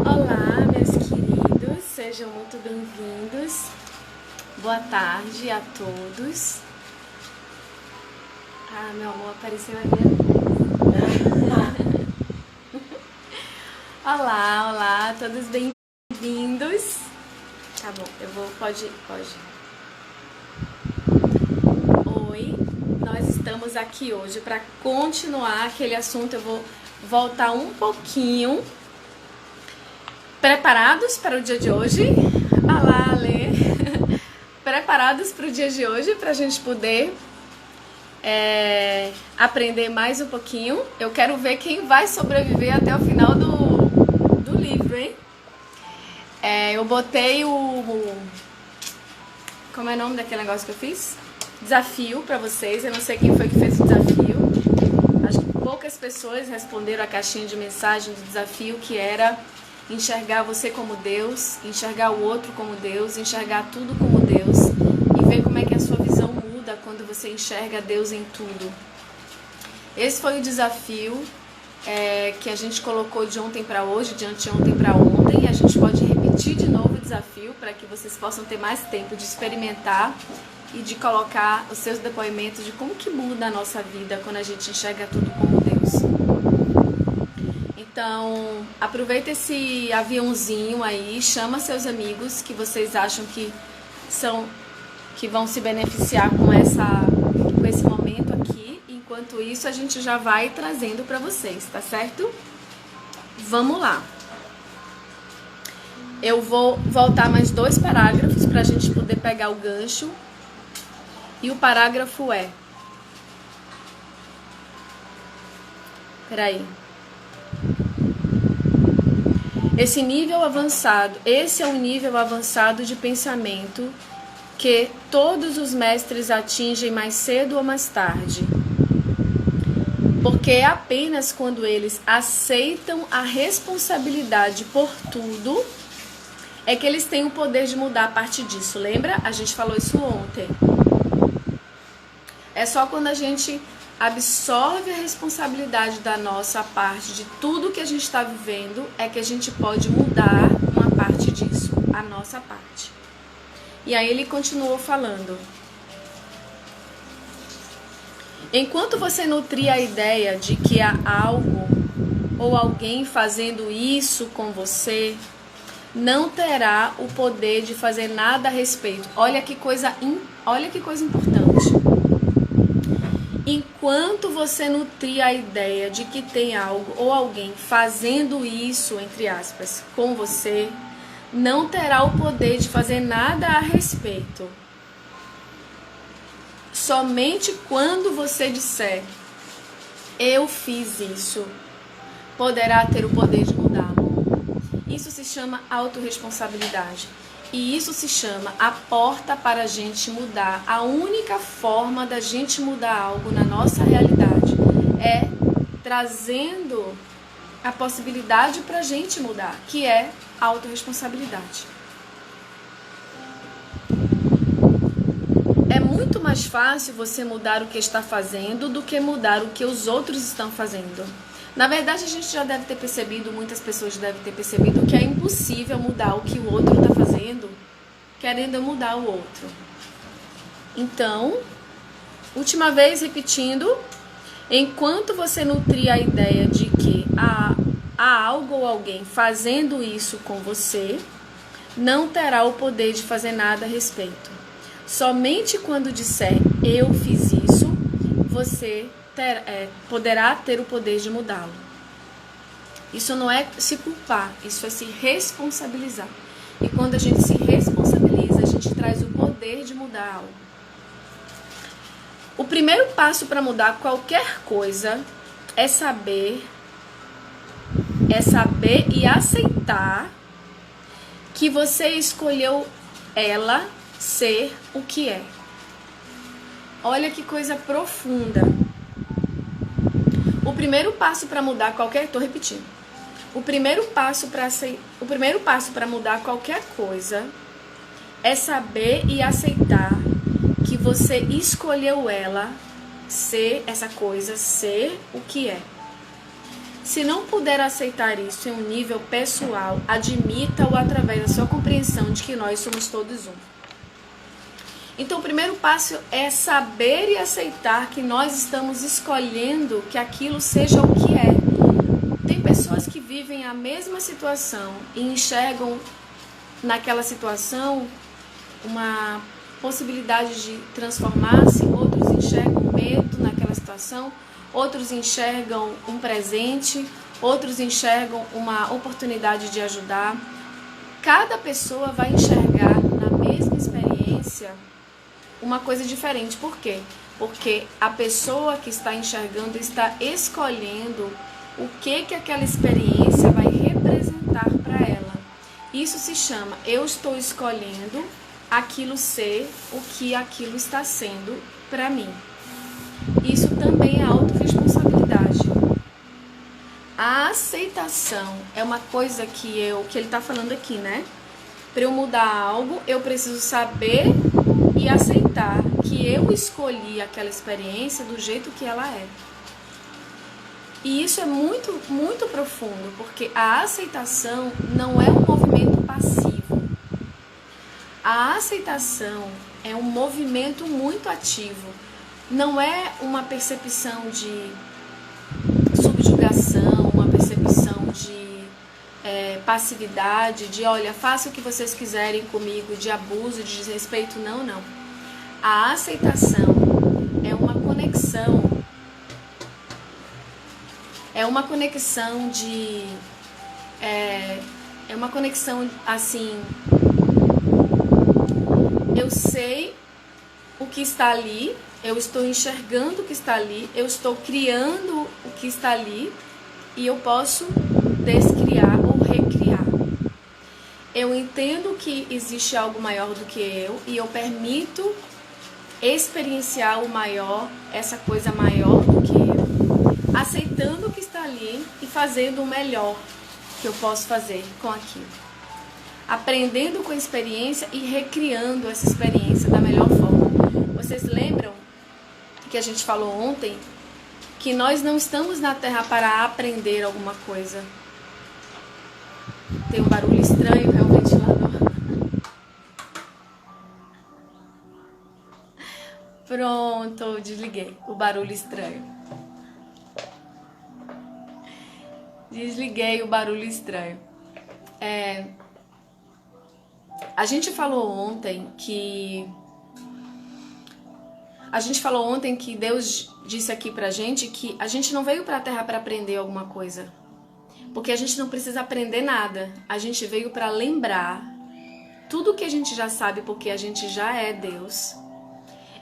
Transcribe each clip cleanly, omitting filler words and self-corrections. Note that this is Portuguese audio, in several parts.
Olá, meus queridos, sejam muito bem-vindos. Boa tarde a todos. Ah, meu amor, apareceu a minha vez. Olá, todos bem-vindos. Tá bom, pode. Oi, nós estamos aqui hoje para continuar aquele assunto. Eu vou voltar um pouquinho. Preparados para o dia de hoje? Olá, Alê. Preparados para o dia de hoje, para a gente poder aprender mais um pouquinho? Eu quero ver quem vai sobreviver até o final do livro, hein? Eu botei como é o nome daquele negócio que eu fiz? Desafio para vocês. Eu não sei quem foi que fez o desafio. Acho que poucas pessoas responderam a caixinha de mensagem do desafio, que era enxergar você como Deus, enxergar o outro como Deus, enxergar tudo como Deus e ver como é que a sua visão muda quando você enxerga Deus em tudo. Esse foi o desafio que a gente colocou de ontem para hoje, de anteontem para ontem, e a gente pode repetir de novo o desafio para que vocês possam ter mais tempo de experimentar e de colocar os seus depoimentos de como que muda a nossa vida quando a gente enxerga tudo como Deus. Então, aproveita esse aviãozinho aí, chama seus amigos que vocês acham que vão se beneficiar com esse momento aqui. Enquanto isso, a gente já vai trazendo para vocês, tá certo? Vamos lá. Eu vou voltar mais 2 parágrafos para a gente poder pegar o gancho. E o parágrafo é... Peraí. Esse é um nível avançado de pensamento que todos os mestres atingem mais cedo ou mais tarde. Porque é apenas quando eles aceitam a responsabilidade por tudo é que eles têm o poder de mudar a partir disso. Lembra? A gente falou isso ontem. É só quando a gente absorve a responsabilidade da nossa parte, de tudo que a gente está vivendo, é que a gente pode mudar uma parte disso, a nossa parte. E aí ele continuou falando. Enquanto você nutrir a ideia de que há algo ou alguém fazendo isso com você, não terá o poder de fazer nada a respeito. Olha que coisa importante. Enquanto você nutrir a ideia de que tem algo ou alguém fazendo isso, entre aspas, com você, não terá o poder de fazer nada a respeito. Somente quando você disser, eu fiz isso, poderá ter o poder de mudá-lo. Isso se chama autorresponsabilidade. E isso se chama a porta para a gente mudar. A única forma da gente mudar algo na nossa realidade é trazendo a possibilidade para a gente mudar, que é a autorresponsabilidade. É muito mais fácil você mudar o que está fazendo do que mudar o que os outros estão fazendo. Na verdade, a gente já deve ter percebido, muitas pessoas devem ter percebido que é impossível mudar o que o outro está fazendo, querendo mudar o outro. Então, última vez repetindo, enquanto você nutrir a ideia de que há algo ou alguém fazendo isso com você, não terá o poder de fazer nada a respeito. Somente quando disser, eu fiz isso, você poderá ter o poder de mudá-lo. Isso não é se culpar, isso é se responsabilizar. E quando a gente se responsabiliza, a gente traz o poder de mudar algo. O primeiro passo para mudar qualquer coisa é saber e aceitar que você escolheu ela ser o que é. Olha que coisa profunda. O primeiro passo para mudar estou repetindo. O primeiro passo para mudar qualquer coisa é saber e aceitar que você escolheu ela ser essa coisa, ser o que é. Se não puder aceitar isso em um nível pessoal, admita-o através da sua compreensão de que nós somos todos um. Então, o primeiro passo é saber e aceitar que nós estamos escolhendo que aquilo seja o que é. Tem pessoas que vivem a mesma situação e enxergam naquela situação uma possibilidade de transformar-se, outros enxergam medo naquela situação, outros enxergam um presente, outros enxergam uma oportunidade de ajudar. Cada pessoa vai enxergar na mesma experiência uma coisa diferente. Por quê? Porque a pessoa que está enxergando está escolhendo o que aquela experiência vai representar para ela. Isso se chama, eu estou escolhendo aquilo ser o que aquilo está sendo para mim. Isso também é autorresponsabilidade. A aceitação é uma coisa que ele está falando aqui, né? Para eu mudar algo, eu preciso saber e aceitar que eu escolhi aquela experiência do jeito que ela é. E isso é muito, muito profundo, porque a aceitação não é um movimento passivo. A aceitação é um movimento muito ativo. Não é uma percepção de subjugação, uma percepção de passividade, de olha, faça o que vocês quiserem comigo, de abuso, de desrespeito. Não, não. A aceitação é uma conexão. É uma conexão de... É uma conexão assim... Eu sei o que está ali, eu estou enxergando o que está ali, eu estou criando o que está ali e eu posso descriar ou recriar. Eu entendo que existe algo maior do que eu e eu permito experienciar o maior, essa coisa maior do que eu, aceitando o que está ali e fazendo o melhor que eu posso fazer com aquilo. Aprendendo com a experiência e recriando essa experiência da melhor forma. Vocês lembram que a gente falou ontem que nós não estamos na Terra para aprender alguma coisa. Tem um barulho estranho, é o ventilador. Pronto, desliguei o barulho estranho. Desliguei o barulho estranho. A gente falou ontem que Deus disse aqui pra gente que a gente não veio pra Terra para aprender alguma coisa. Porque a gente não precisa aprender nada. A gente veio para lembrar tudo que a gente já sabe, porque a gente já é Deus.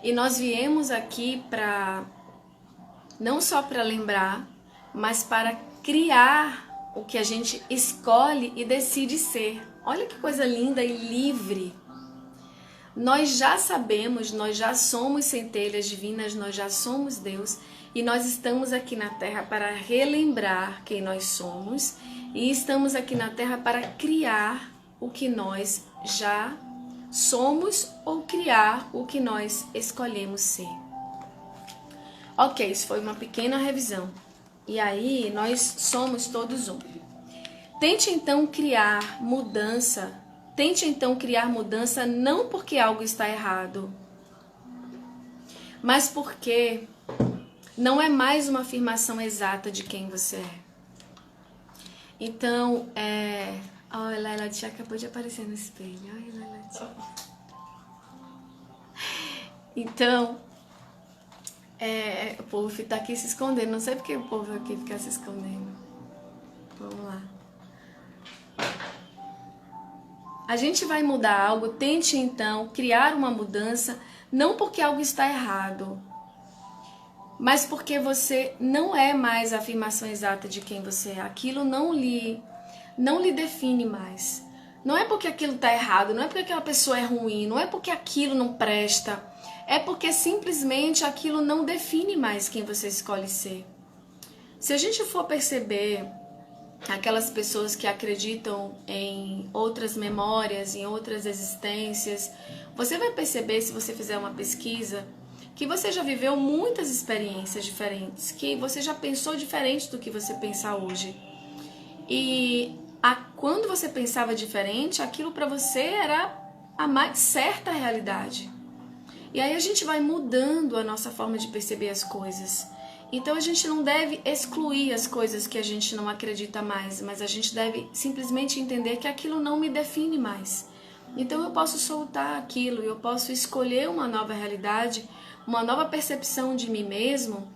E nós viemos aqui para não só para lembrar, mas para criar o que a gente escolhe e decide ser. Olha que coisa linda e livre. Nós já sabemos, nós já somos centelhas divinas, nós já somos Deus e nós estamos aqui na Terra para relembrar quem nós somos e estamos aqui na Terra para criar o que nós já somos ou criar o que nós escolhemos ser. Ok, isso foi uma pequena revisão. E aí, nós somos todos um. Tente então criar mudança não porque algo está errado, mas porque não é mais uma afirmação exata de quem você é. Então, olha, Laila Tia acabou de aparecer no espelho. Olha, Laila Tia. Então, o povo tá aqui se escondendo. Não sei porque o povo aqui fica se escondendo. Vamos lá. A gente vai mudar algo, tente então criar uma mudança, não porque algo está errado, mas porque você não é mais a afirmação exata de quem você é. Aquilo não lhe define mais. Não é porque aquilo está errado, não é porque aquela pessoa é ruim, não é porque aquilo não presta, é porque simplesmente aquilo não define mais quem você escolhe ser. Se a gente for perceber aquelas pessoas que acreditam em outras memórias, em outras existências, você vai perceber, se você fizer uma pesquisa, que você já viveu muitas experiências diferentes, que você já pensou diferente do que você pensa hoje. E quando você pensava diferente, aquilo para você era a mais certa realidade. E aí a gente vai mudando a nossa forma de perceber as coisas. Então a gente não deve excluir as coisas que a gente não acredita mais, mas a gente deve simplesmente entender que aquilo não me define mais. Então eu posso soltar aquilo, eu posso escolher uma nova realidade, uma nova percepção de mim mesmo,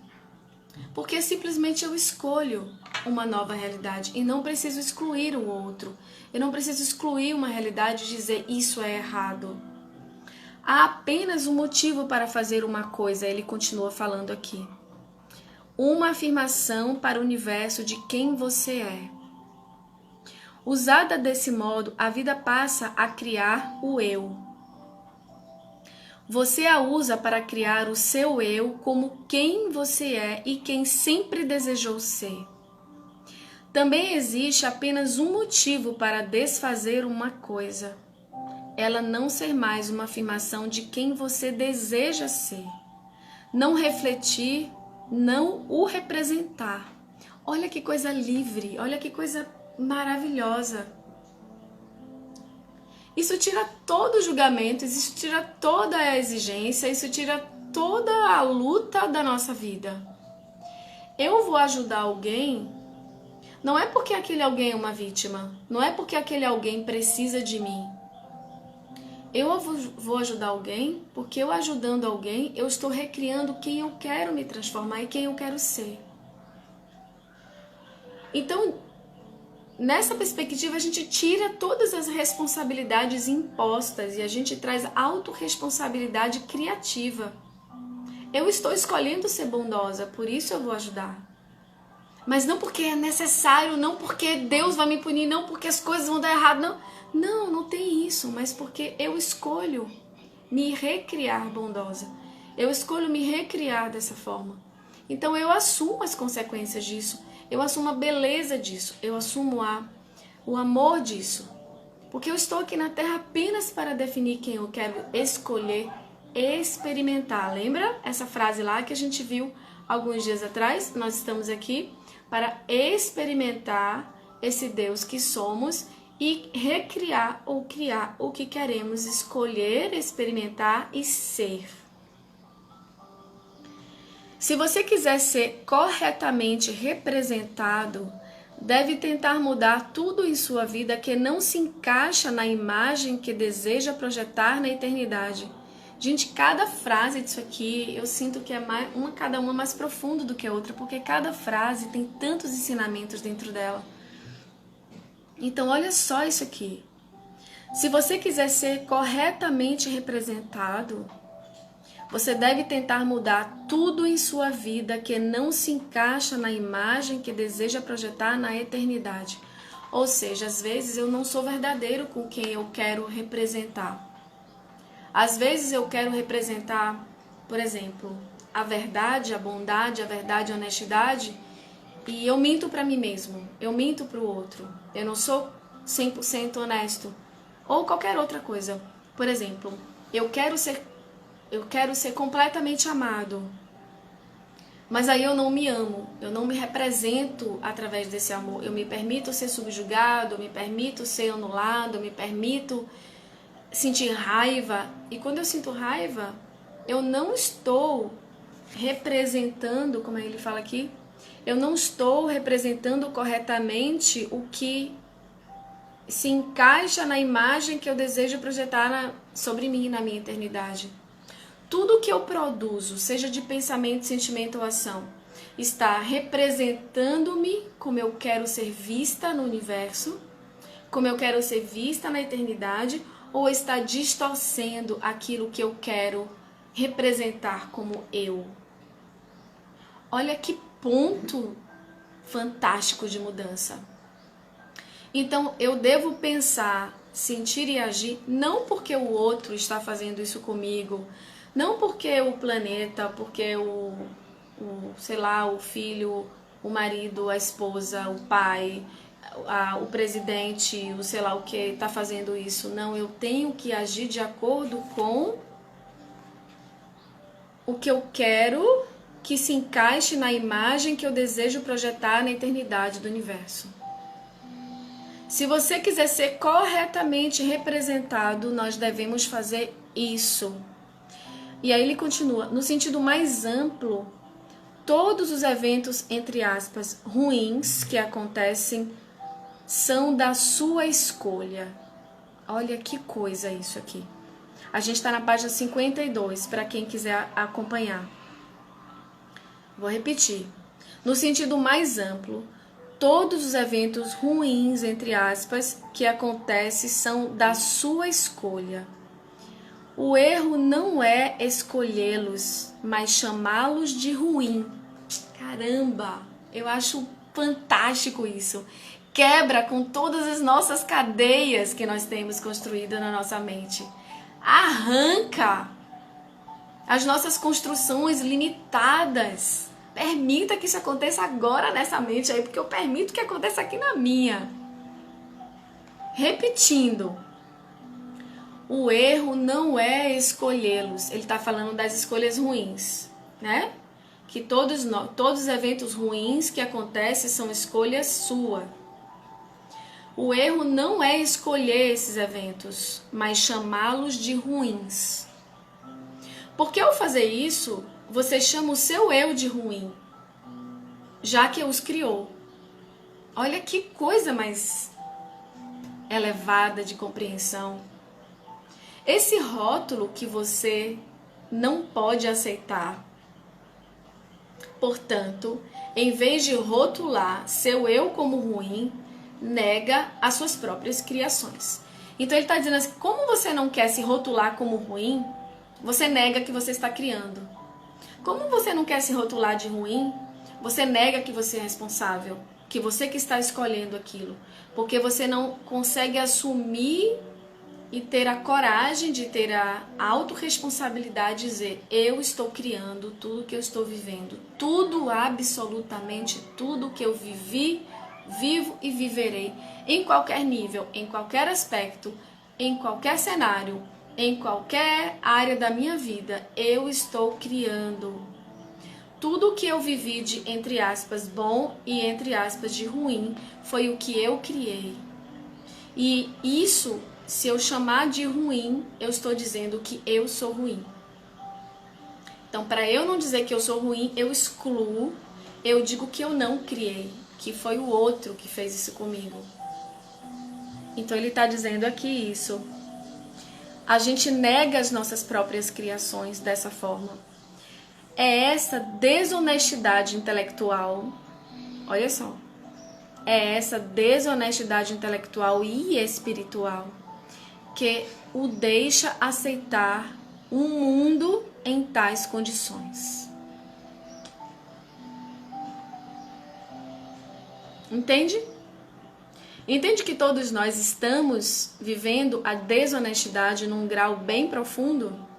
porque simplesmente eu escolho uma nova realidade e não preciso excluir o outro. Eu não preciso excluir uma realidade e dizer isso é errado. Há apenas um motivo para fazer uma coisa, ele continua falando aqui. Uma afirmação para o universo de quem você é. Usada desse modo, a vida passa a criar o eu. Você a usa para criar o seu eu como quem você é e quem sempre desejou ser. Também existe apenas um motivo para desfazer uma coisa. Ela não ser mais uma afirmação de quem você deseja ser. Não refletir, não o representar. Olha que coisa livre, olha que coisa maravilhosa. Isso tira todo o julgamento, isso tira toda a exigência, isso tira toda a luta da nossa vida. Eu vou ajudar alguém, não é porque aquele alguém é uma vítima, não é porque aquele alguém precisa de mim. Eu vou ajudar alguém porque eu ajudando alguém, eu estou recriando quem eu quero me transformar e quem eu quero ser. Então, nessa perspectiva, a gente tira todas as responsabilidades impostas e a gente traz autorresponsabilidade criativa. Eu estou escolhendo ser bondosa, por isso eu vou ajudar. Mas não porque é necessário, não porque Deus vai me punir, não porque as coisas vão dar errado, não. Não tem isso, mas porque eu escolho me recriar bondosa. Eu escolho me recriar dessa forma. Então eu assumo as consequências disso. Eu assumo a beleza disso, eu assumo o amor disso. Porque eu estou aqui na Terra apenas para definir quem eu quero escolher experimentar. Lembra essa frase lá que a gente viu alguns dias atrás? Nós estamos aqui para experimentar esse Deus que somos e recriar ou criar o que queremos escolher, experimentar e ser. Se você quiser ser corretamente representado, deve tentar mudar tudo em sua vida que não se encaixa na imagem que deseja projetar na eternidade. Gente, cada frase disso aqui, eu sinto que é cada uma mais profunda do que a outra, porque cada frase tem tantos ensinamentos dentro dela. Então, olha só isso aqui. Se você quiser ser corretamente representado, você deve tentar mudar tudo em sua vida que não se encaixa na imagem que deseja projetar na eternidade. Ou seja, às vezes eu não sou verdadeiro com quem eu quero representar. Às vezes eu quero representar, por exemplo, a verdade, a bondade, a verdade, a honestidade, e eu minto para mim mesmo, eu minto para o outro. Eu não sou 100% honesto. Ou qualquer outra coisa. Por exemplo, eu quero ser completamente amado. Mas aí eu não me amo, eu não me represento através desse amor. Eu me permito ser subjugado, eu me permito ser anulado, eu me permito sentir raiva. E quando eu sinto raiva, eu não estou representando, como ele fala aqui, eu não estou representando corretamente o que se encaixa na imagem que eu desejo projetar sobre mim, na minha eternidade. Tudo que eu produzo, seja de pensamento, sentimento ou ação, está representando-me como eu quero ser vista no universo, como eu quero ser vista na eternidade, ou está distorcendo aquilo que eu quero representar como eu. Olha que ponto fantástico de mudança. Então, eu devo pensar, sentir e agir não porque o outro está fazendo isso comigo, não porque o planeta, porque sei lá, o filho, o marido, a esposa, o pai, o presidente, o sei lá o que está fazendo isso. Não, eu tenho que agir de acordo com o que eu quero que se encaixe na imagem que eu desejo projetar na eternidade do universo. Se você quiser ser corretamente representado, nós devemos fazer isso. E aí ele continua, no sentido mais amplo, todos os eventos, entre aspas, ruins que acontecem são da sua escolha. Olha que coisa isso aqui. A gente está na página 52, para quem quiser acompanhar. Vou repetir. No sentido mais amplo, todos os eventos ruins, entre aspas, que acontecem são da sua escolha. O erro não é escolhê-los, mas chamá-los de ruim. Caramba, eu acho fantástico isso. Quebra com todas as nossas cadeias que nós temos construídas na nossa mente. Arranca as nossas construções limitadas. Permita que isso aconteça agora nessa mente aí, porque eu permito que aconteça aqui na minha. Repetindo. O erro não é escolhê-los. Ele está falando das escolhas ruins, né? Que todos os eventos ruins que acontecem são escolha sua. O erro não é escolher esses eventos, mas chamá-los de ruins. Porque ao fazer isso, você chama o seu eu de ruim, já que os criou. Olha que coisa mais elevada de compreensão. Esse rótulo que você não pode aceitar. Portanto, em vez de rotular seu eu como ruim, nega as suas próprias criações. Então ele está dizendo assim, como você não quer se rotular como ruim, você nega que você está criando. Como você não quer se rotular de ruim, você nega que você é responsável, que você que está escolhendo aquilo. Porque você não consegue assumir e ter a coragem de ter a autorresponsabilidade de dizer, eu estou criando tudo que eu estou vivendo. Tudo, absolutamente tudo que eu vivi, vivo e viverei. Em qualquer nível, em qualquer aspecto, em qualquer cenário, em qualquer área da minha vida, eu estou criando. Tudo que eu vivi de, entre aspas, bom e entre aspas, de ruim, foi o que eu criei. E isso, se eu chamar de ruim, eu estou dizendo que eu sou ruim. Então, para eu não dizer que eu sou ruim, eu excluo, eu digo que eu não criei, que foi o outro que fez isso comigo. Então, ele está dizendo aqui isso. A gente nega as nossas próprias criações dessa forma. É essa desonestidade intelectual, olha só, é essa desonestidade intelectual e espiritual que o deixa aceitar um mundo em tais condições. Entende? Entende que todos nós estamos vivendo a desonestidade num grau bem profundo?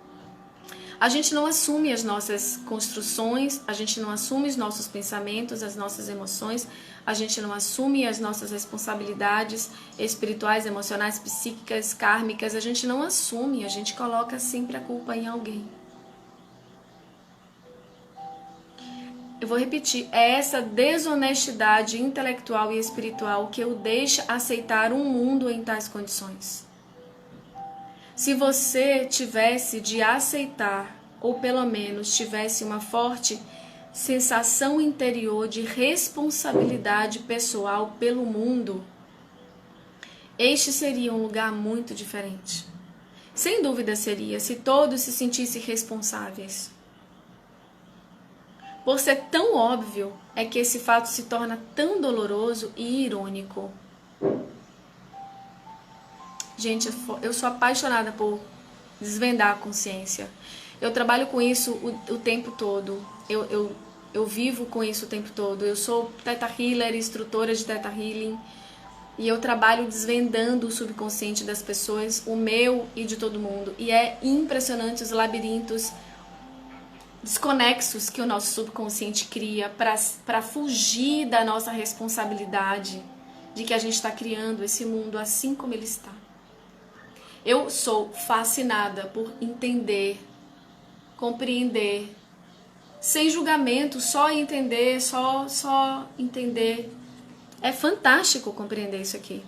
A gente não assume as nossas construções, a gente não assume os nossos pensamentos, as nossas emoções, a gente não assume as nossas responsabilidades espirituais, emocionais, psíquicas, kármicas, a gente não assume, a gente coloca sempre a culpa em alguém. Eu vou repetir, é essa desonestidade intelectual e espiritual que o deixa aceitar um mundo em tais condições. Se você tivesse de aceitar, ou pelo menos tivesse uma forte sensação interior de responsabilidade pessoal pelo mundo, este seria um lugar muito diferente. Sem dúvida seria, se todos se sentissem responsáveis. Por ser tão óbvio, é que esse fato se torna tão doloroso e irônico. Gente, eu sou apaixonada por desvendar a consciência. Eu trabalho com isso o tempo todo. Eu vivo com isso o tempo todo. Eu sou Theta Healer, instrutora de Theta Healing. E eu trabalho desvendando o subconsciente das pessoas, o meu e de todo mundo. E é impressionante os labirintos desconexos que o nosso subconsciente cria para fugir da nossa responsabilidade de que a gente está criando esse mundo assim como ele está. Eu sou fascinada por entender, compreender sem julgamento, só entender, só entender. É fantástico compreender isso aqui.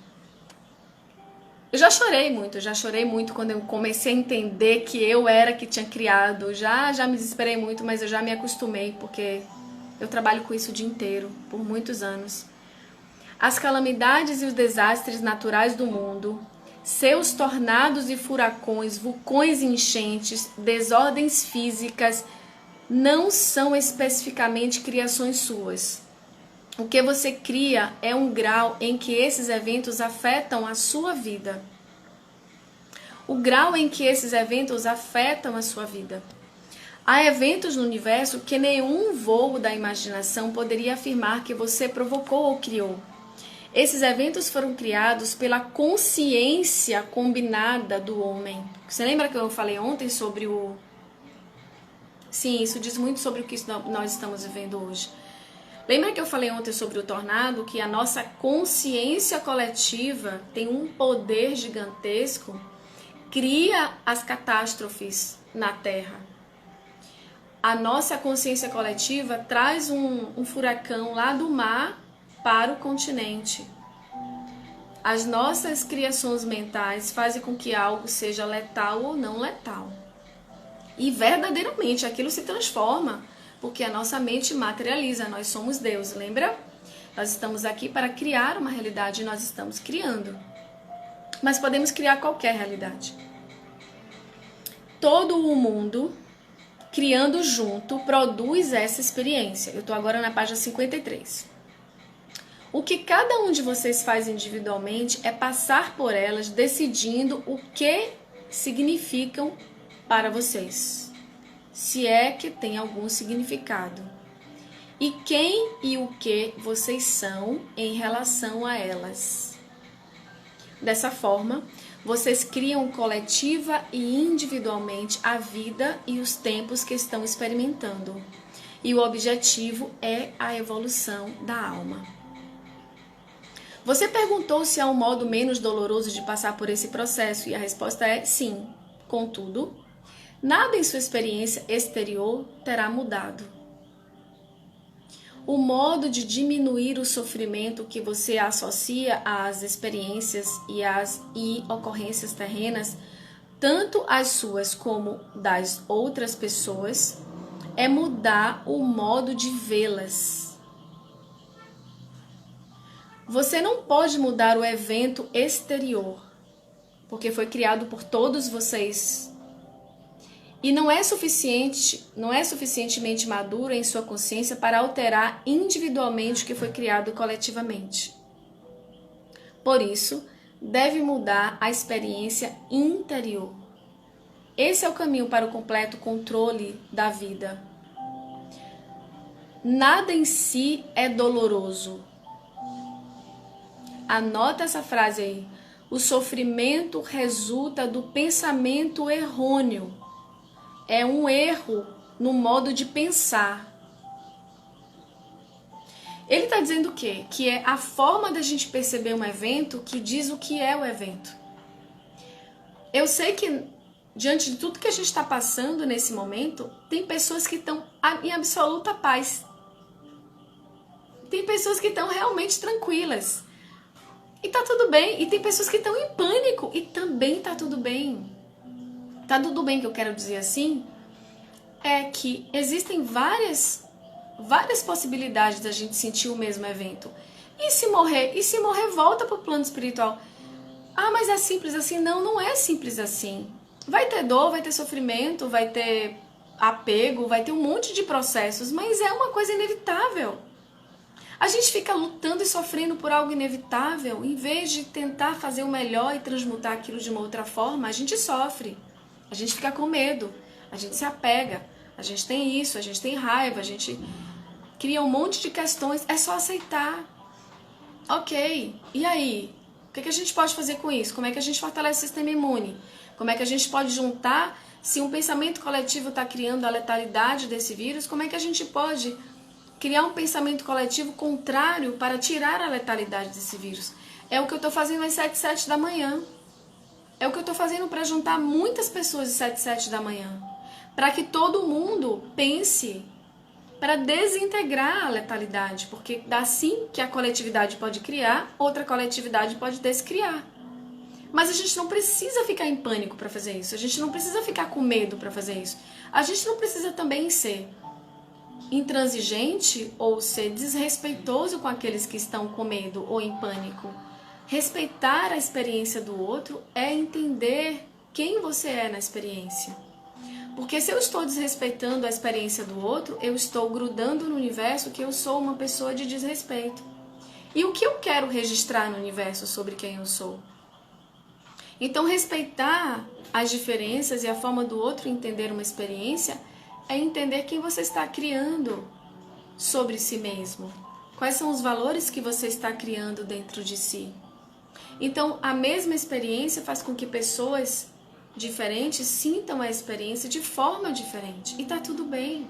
Eu já chorei muito quando eu comecei a entender que eu era que tinha criado. Já me desesperei muito, mas eu já me acostumei, porque eu trabalho com isso o dia inteiro, por muitos anos. As calamidades e os desastres naturais do mundo, seus tornados e furacões, vulcões e enchentes, desordens físicas, não são especificamente criações suas. O que você cria é um grau em que esses eventos afetam a sua vida. O grau em que esses eventos afetam a sua vida. Há eventos no universo que nenhum voo da imaginação poderia afirmar que você provocou ou criou. Esses eventos foram criados pela consciência combinada do homem. Você lembra que eu falei ontem sobre o... Sim, isso diz muito sobre o que nós estamos vivendo hoje. Lembra que eu falei ontem sobre o tornado, que a nossa consciência coletiva tem um poder gigantesco, cria as catástrofes na Terra. A nossa consciência coletiva traz um furacão lá do mar para o continente. As nossas criações mentais fazem com que algo seja letal ou não letal. E verdadeiramente aquilo se transforma, porque a nossa mente materializa, nós somos Deus, lembra? Nós estamos aqui para criar uma realidade e nós estamos criando. Mas podemos criar qualquer realidade. Todo o mundo, criando junto, produz essa experiência. Eu estou agora na página 53. O que cada um de vocês faz individualmente é passar por elas decidindo o que significam para vocês. Se é que tem algum significado. E quem e o que vocês são em relação a elas. Dessa forma, vocês criam coletiva e individualmente a vida e os tempos que estão experimentando. E o objetivo é a evolução da alma. Você perguntou se há um modo menos doloroso de passar por esse processo e a resposta é sim. Contudo, nada em sua experiência exterior terá mudado. O modo de diminuir o sofrimento que você associa às experiências e ocorrências terrenas, tanto as suas como das outras pessoas, é mudar o modo de vê-las. Você não pode mudar o evento exterior, porque foi criado por todos vocês. E não é suficientemente maduro em sua consciência para alterar individualmente o que foi criado coletivamente. Por isso, deve mudar a experiência interior. Esse é o caminho para o completo controle da vida. Nada em si é doloroso. Anota essa frase aí. O sofrimento resulta do pensamento errôneo. É um erro no modo de pensar. Ele está dizendo o quê? Que é a forma da gente perceber um evento que diz o que é o evento. Eu sei que, diante de tudo que a gente está passando nesse momento, tem pessoas que estão em absoluta paz. Tem pessoas que estão realmente tranquilas. E tá tudo bem. E tem pessoas que estão em pânico. E também tá tudo bem. Tá tudo bem, que eu quero dizer assim, é que existem várias possibilidades da gente sentir o mesmo evento. E se morrer? E se morrer, volta pro plano espiritual. Ah, mas é simples assim? Não, não é simples assim. Vai ter dor, vai ter sofrimento, vai ter apego, vai ter um monte de processos, mas é uma coisa inevitável. A gente fica lutando e sofrendo por algo inevitável, em vez de tentar fazer o melhor e transmutar aquilo de uma outra forma, a gente sofre. A gente fica com medo, a gente se apega, a gente tem isso, a gente tem raiva, a gente cria um monte de questões, é só aceitar. Ok, e aí? O que a gente pode fazer com isso? Como é que a gente fortalece o sistema imune? Como é que a gente pode juntar, se um pensamento coletivo está criando a letalidade desse vírus, como é que a gente pode criar um pensamento coletivo contrário para tirar a letalidade desse vírus? É o que eu estou fazendo às 7h07 da manhã. É o que eu estou fazendo para juntar muitas pessoas às 7h07 da manhã. Para que todo mundo pense para desintegrar a letalidade, porque assim que a coletividade pode criar, outra coletividade pode descriar. Mas a gente não precisa ficar em pânico para fazer isso, a gente não precisa ficar com medo para fazer isso. A gente não precisa também ser intransigente ou ser desrespeitoso com aqueles que estão com medo ou em pânico. Respeitar a experiência do outro é entender quem você é na experiência. Porque se eu estou desrespeitando a experiência do outro, eu estou grudando no universo que eu sou uma pessoa de desrespeito. E o que eu quero registrar no universo sobre quem eu sou? Então, respeitar as diferenças e a forma do outro entender uma experiência é entender quem você está criando sobre si mesmo. Quais são os valores que você está criando dentro de si. Então, a mesma experiência faz com que pessoas diferentes sintam a experiência de forma diferente. E tá tudo bem.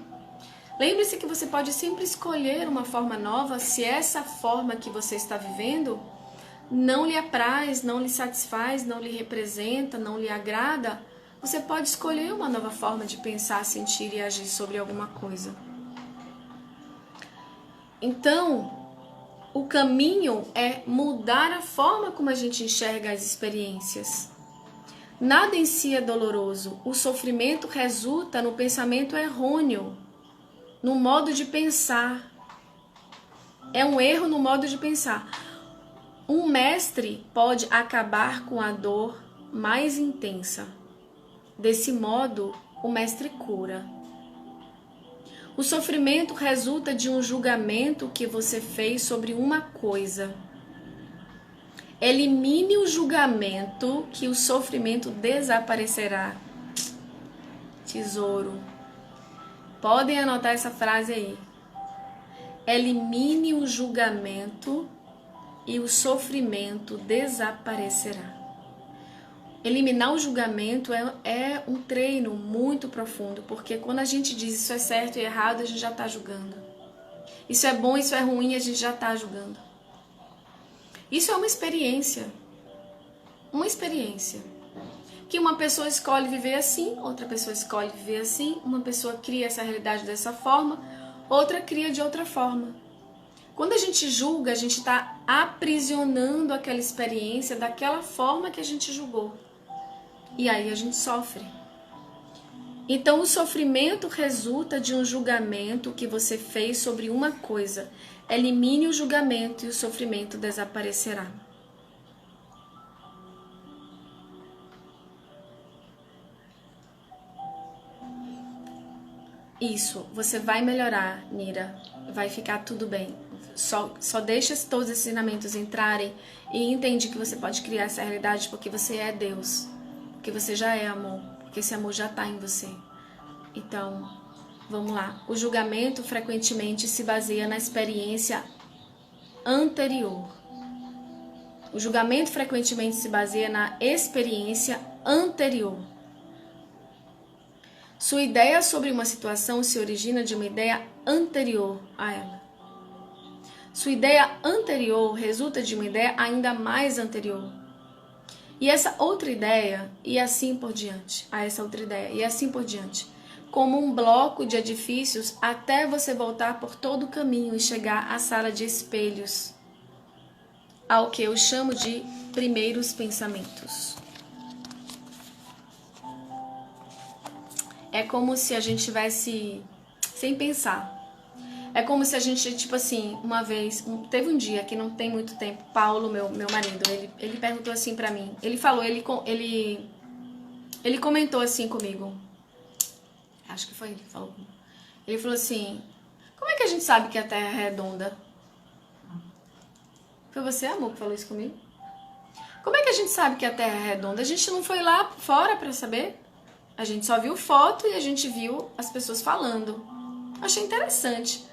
Lembre-se que você pode sempre escolher uma forma nova se essa forma que você está vivendo não lhe apraz, não lhe satisfaz, não lhe representa, não lhe agrada. Você pode escolher uma nova forma de pensar, sentir e agir sobre alguma coisa. Então, o caminho é mudar a forma como a gente enxerga as experiências. Nada em si é doloroso. O sofrimento resulta no pensamento errôneo, no modo de pensar. É um erro no modo de pensar. Um mestre pode acabar com a dor mais intensa. Desse modo, o mestre cura. O sofrimento resulta de um julgamento que você fez sobre uma coisa. Elimine o julgamento que o sofrimento desaparecerá. Tesouro. Podem anotar essa frase aí. Elimine o julgamento e o sofrimento desaparecerá. Eliminar o julgamento é um treino muito profundo, porque quando a gente diz isso é certo e errado, a gente já está julgando. Isso é bom, isso é ruim, a gente já está julgando. Isso é uma experiência. Uma experiência. Que uma pessoa escolhe viver assim, outra pessoa escolhe viver assim, uma pessoa cria essa realidade dessa forma, outra cria de outra forma. Quando a gente julga, a gente está aprisionando aquela experiência daquela forma que a gente julgou. E aí a gente sofre. Então o sofrimento resulta de um julgamento que você fez sobre uma coisa. Elimine o julgamento e o sofrimento desaparecerá. Isso, você vai melhorar, Nira. Vai ficar tudo bem. Só deixa todos esses ensinamentos entrarem e entende que você pode criar essa realidade porque você é Deus. Porque você já é amor. Porque esse amor já está em você. Então, vamos lá. O julgamento frequentemente se baseia na experiência anterior. O julgamento frequentemente se baseia na experiência anterior. Sua ideia sobre uma situação se origina de uma ideia anterior a ela. Sua ideia anterior resulta de uma ideia ainda mais anterior. E essa outra ideia, e assim por diante. A essa outra ideia, e assim por diante. Como um bloco de edifícios até você voltar por todo o caminho e chegar à sala de espelhos. Ao que eu chamo de primeiros pensamentos. É como se a gente estivesse sem pensar. É como se a gente, tipo assim, uma vez, teve um dia que não tem muito tempo, Paulo, meu marido, ele perguntou assim pra mim, ele falou, ele comentou assim comigo, acho que foi ele que falou, ele falou assim, como é que a gente sabe que a Terra é redonda? Foi você, amor, que falou isso comigo? Como é que a gente sabe que a Terra é redonda? A gente não foi lá fora pra saber, a gente só viu foto e a gente viu as pessoas falando. Achei interessante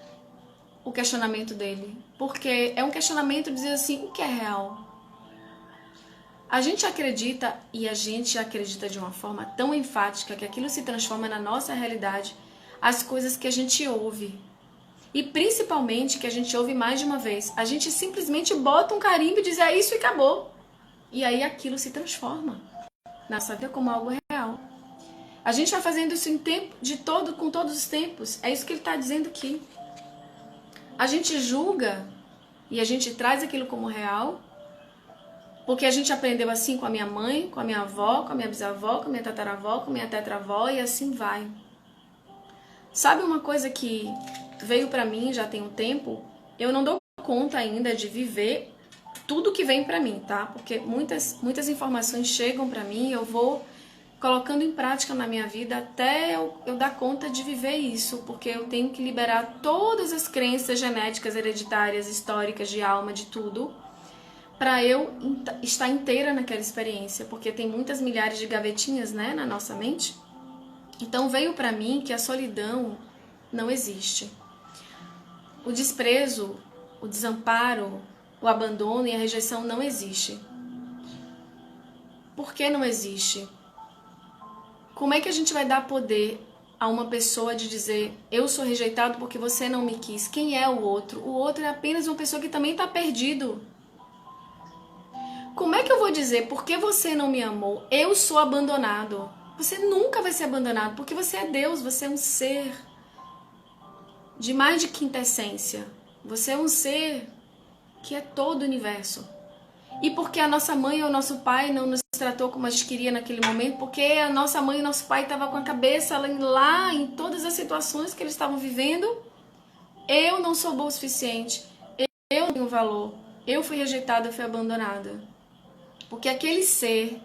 o questionamento dele, porque é um questionamento de dizer assim, o que é real? A gente acredita, e a gente acredita de uma forma tão enfática que aquilo se transforma na nossa realidade, as coisas que a gente ouve. E principalmente que a gente ouve mais de uma vez. A gente simplesmente bota um carimbo e diz, é isso e acabou. E aí aquilo se transforma na nossa vida como algo real. A gente vai fazendo isso em tempo com todos os tempos. É isso que ele está dizendo aqui. A gente julga e a gente traz aquilo como real, porque a gente aprendeu assim com a minha mãe, com a minha avó, com a minha bisavó, com a minha tataravó, com a minha tetravó, e assim vai. Sabe uma coisa que veio pra mim já tem um tempo? Eu não dou conta ainda de viver tudo que vem pra mim, tá? Porque muitas informações chegam pra mim e eu vou colocando em prática na minha vida até eu dar conta de viver isso, porque eu tenho que liberar todas as crenças genéticas, hereditárias, históricas, de alma, de tudo, para eu estar inteira naquela experiência, porque tem muitas milhares de gavetinhas, né, na nossa mente. Então veio para mim que a solidão não existe. O desprezo, o desamparo, o abandono e a rejeição não existe. Por que não existe? Como é que a gente vai dar poder a uma pessoa de dizer eu sou rejeitado porque você não me quis? Quem é o outro? O outro é apenas uma pessoa que também está perdido. Como é que eu vou dizer porque você não me amou? Eu sou abandonado. Você nunca vai ser abandonado porque você é Deus, você é um ser de mais de quinta essência. Você é um ser que é todo o universo. E porque a nossa mãe ou o nosso pai não nos tratou como a gente queria naquele momento, porque a nossa mãe e nosso pai estavam com a cabeça lá em todas as situações que eles estavam vivendo, eu não sou boa o suficiente, eu não tenho valor, eu fui rejeitada, eu fui abandonada. Porque aquele ser,